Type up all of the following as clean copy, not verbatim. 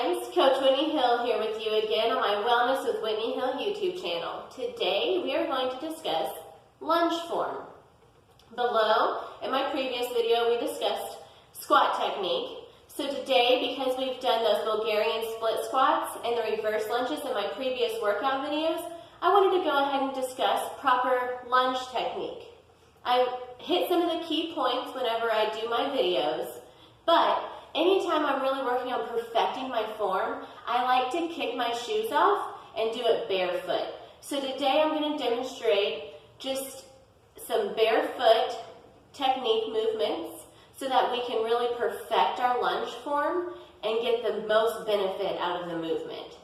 friends, Coach Whitney Hill here with you again on my Wellness with Whitney Hill YouTube channel. Today we are going to discuss lunge form. Below, in my previous video, we discussed squat technique. So today, because we've done those Bulgarian split squats and the reverse lunges in my previous workout videos, I wanted to go ahead and discuss proper lunge technique. I hit some of the key points whenever I do my videos, but anytime I'm really working on perfecting my form, I like to kick my shoes off and do it barefoot. So today I'm going to demonstrate just some barefoot technique movements so that we can really perfect our lunge form and get the most benefit out of the movement.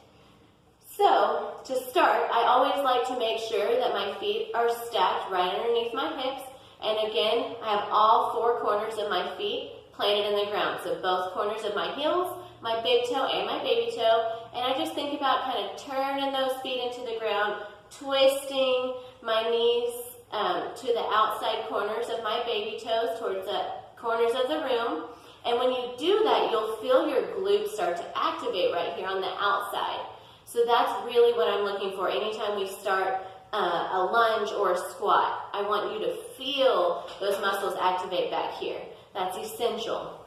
So to start, I always like to make sure that my feet are stacked right underneath my hips. And again, I have all four corners of my feet planted in the ground. So both corners of my heels, my big toe and my baby toe. And I just think about kind of turning those feet into the ground, twisting my knees to the outside corners of my baby toes towards the corners of the room. And when you do that, you'll feel your glutes start to activate right here on the outside. So that's really what I'm looking for anytime we start a lunge or a squat. I want you to feel those muscles activate back here. That's essential.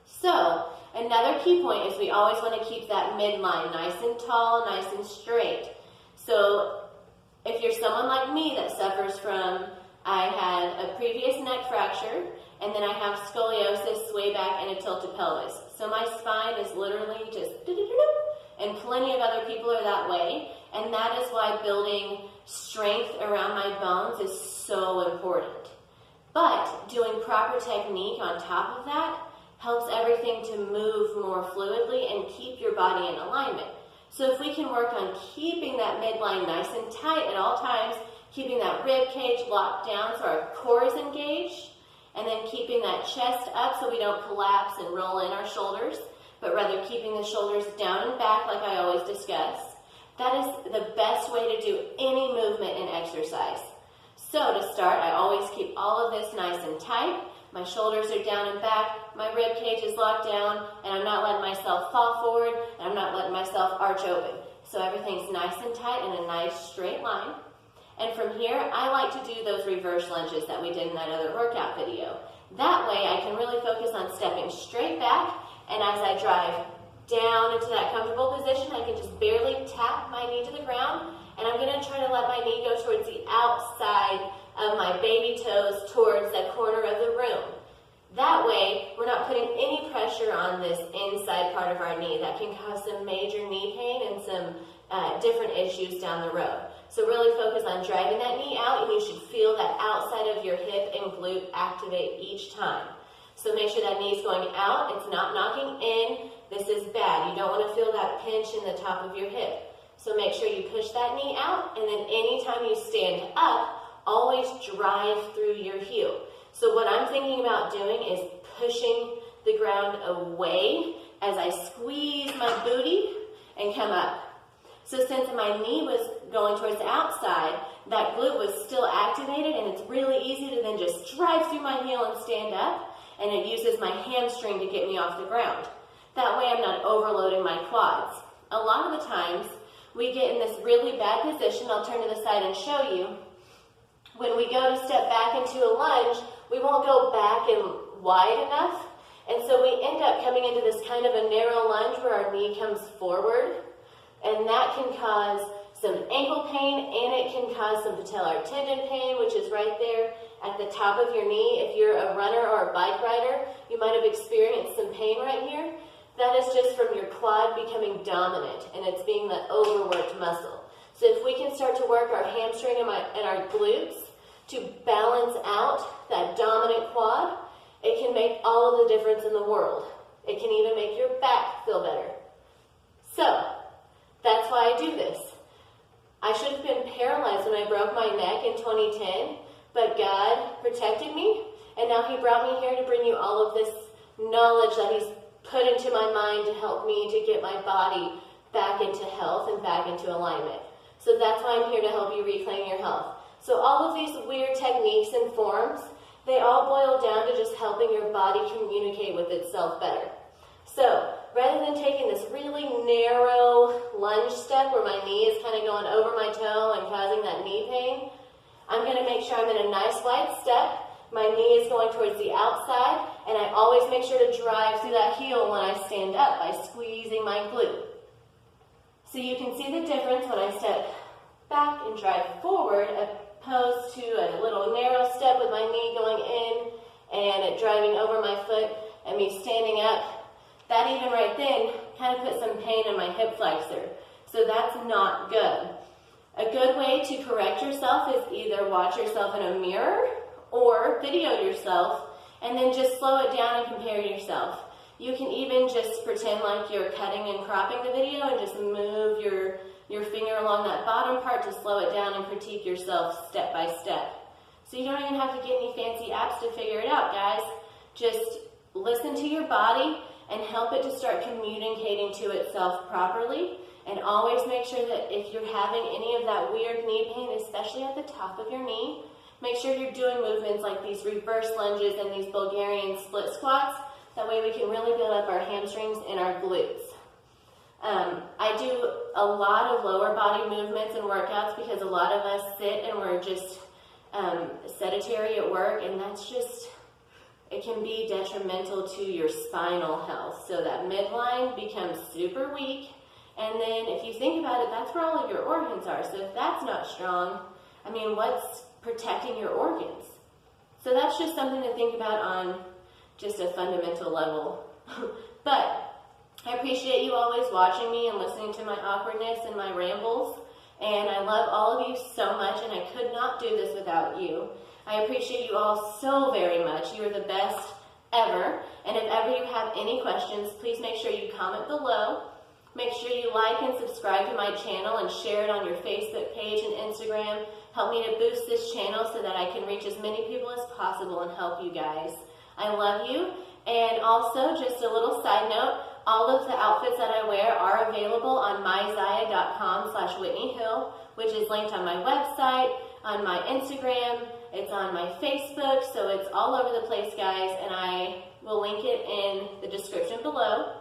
So another key point is we always want to keep that midline nice and tall, nice and straight. So if you're someone like me that suffers from, I had a previous neck fracture, and then I have scoliosis, sway back, and a tilted pelvis. So my spine is literally just and plenty of other people are that way, and that is why building strength around my bones is so important. But doing proper technique on top of that helps everything to move more fluidly and keep your body in alignment. So if we can work on keeping that midline nice and tight at all times, keeping that rib cage locked down so our core is engaged, and then keeping that chest up so we don't collapse and roll in our shoulders, but rather keeping the shoulders down and back like I always discuss, that is the best way to do any movement and exercise. So to start, I always keep all of this nice and tight. My shoulders are down and back, my rib cage is locked down, and I'm not letting myself fall forward, and I'm not letting myself arch open. So everything's nice and tight in a nice straight line. And from here, I like to do those reverse lunges that we did in that other workout video. That way, I can really focus on stepping straight back, and as I drive down into that comfortable position, I can just barely tap my knee to the ground, and I'm going to try to let my knee go towards the outside of my baby toes towards the corner of the room. That way, we're not putting any pressure on this inside part of our knee. That can cause some major knee pain and some different issues down the road. So really focus on driving that knee out, and you should feel that outside of your hip and glute activate each time. So make sure that knee is going out. It's not knocking in. This is bad. You don't want to feel that pinch in the top of your hip. So make sure you push that knee out, and then anytime you stand up, always drive through your heel. So what I'm thinking about doing is pushing the ground away as I squeeze my booty and come up. So since my knee was going towards the outside, that glute was still activated, and it's really easy to then just drive through my heel and stand up, and it uses my hamstring to get me off the ground. That way I'm not overloading my quads. A lot of the times, we get in this really bad position. I'll turn to the side and show you. When we go to step back into a lunge, we won't go back and wide enough, and so we end up coming into this kind of a narrow lunge where our knee comes forward, and that can cause some ankle pain, and it can cause some patellar tendon pain, which is right there at the top of your knee. If you're a runner or a bike rider, you might have experienced some pain right here. That is just from your quad becoming dominant, and it's being the overworked muscle. So if we can start to work our hamstring and our glutes to balance out that dominant quad, it can make all of the difference in the world. It can even make your back feel better. So that's why I do this. I should have been paralyzed when I broke my neck in 2010, but God protected me, and now He brought me here to bring you all of this knowledge that He's put into my mind to help me to get my body back into health and back into alignment. So that's why I'm here to help you reclaim your health. So all of these weird techniques and forms, they all boil down to just helping your body communicate with itself better. So rather than taking this really narrow lunge step where my knee is kind of going over my toe and causing that knee pain, I'm going to make sure I'm in a nice wide step. My knee is going towards the outside, and I always make sure to drive through that heel when I stand up by squeezing my glute. So you can see the difference when I step back and drive forward opposed to a little narrow step with my knee going in and it driving over my foot and me standing up. That even right then kind of put some pain in my hip flexor. So that's not good. A good way to correct yourself is either watch yourself in a mirror or video yourself and then just slow it down and compare yourself. You can even just pretend like you're cutting and cropping the video and just move your finger along that bottom part to slow it down and critique yourself step by step. So you don't even have to get any fancy apps to figure it out, guys. Just listen to your body and help it to start communicating to itself properly. And always make sure that if you're having any of that weird knee pain, especially at the top of your knee, make sure you're doing movements like these reverse lunges and these Bulgarian split squats. That way we can really build up our hamstrings and our glutes. I do a lot of lower body movements and workouts because a lot of us sit and we're just sedentary at work, and that's just, it can be detrimental to your spinal health. So that midline becomes super weak, and then if you think about it, that's where all of your organs are. So if that's not strong, I mean, what's protecting your organs? So that's just something to think about on just a fundamental level. But I appreciate you always watching me and listening to my awkwardness and my rambles. And I love all of you so much, and I could not do this without you. I appreciate you all so very much. You are the best ever. And if ever you have any questions, please make sure you comment below. Make sure you like and subscribe to my channel and share it on your Facebook page and Instagram. Help me to boost this channel so that I can reach as many people as possible and help you guys. I love you. And also, just a little side note, all of the outfits that I wear are available on myzia.com/Whitney Hill, which is linked on my website, on my Instagram, it's on my Facebook, so it's all over the place, guys, and I will link it in the description below.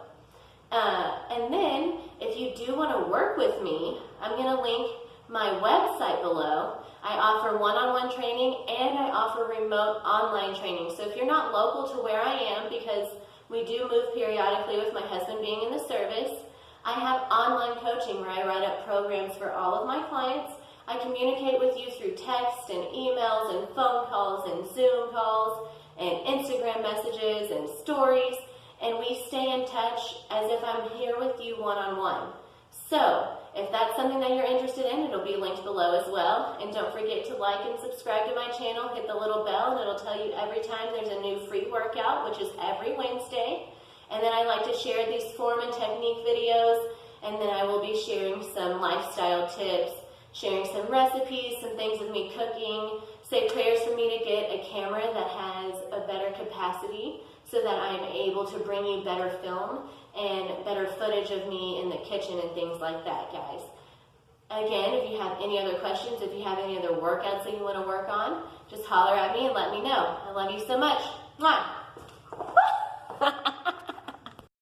And then, if you do want to work with me, I'm going to link my website below. I offer one-on-one training and I offer remote online training. So if you're not local to where I am, because we do move periodically with my husband being in the service, I have online coaching where I write up programs for all of my clients. I communicate with you through text and emails and phone calls and Zoom calls and Instagram messages and stories, and we stay in touch as if I'm here with you one-on-one. So, if that's something that you're interested in, it'll be linked below as well. And don't forget to like and subscribe to my channel. Hit the little bell and it'll tell you every time there's a new free workout, which is every Wednesday. And then I like to share these form and technique videos. And then I will be sharing some lifestyle tips, sharing some recipes, some things with me cooking. Say prayers for me to get a camera that has a better capacity so that I'm able to bring you better film and better footage of me in the kitchen and things like that, guys. Again, if you have any other questions, if you have any other workouts that you want to work on, just holler at me and let me know. I love you so much. Mwah!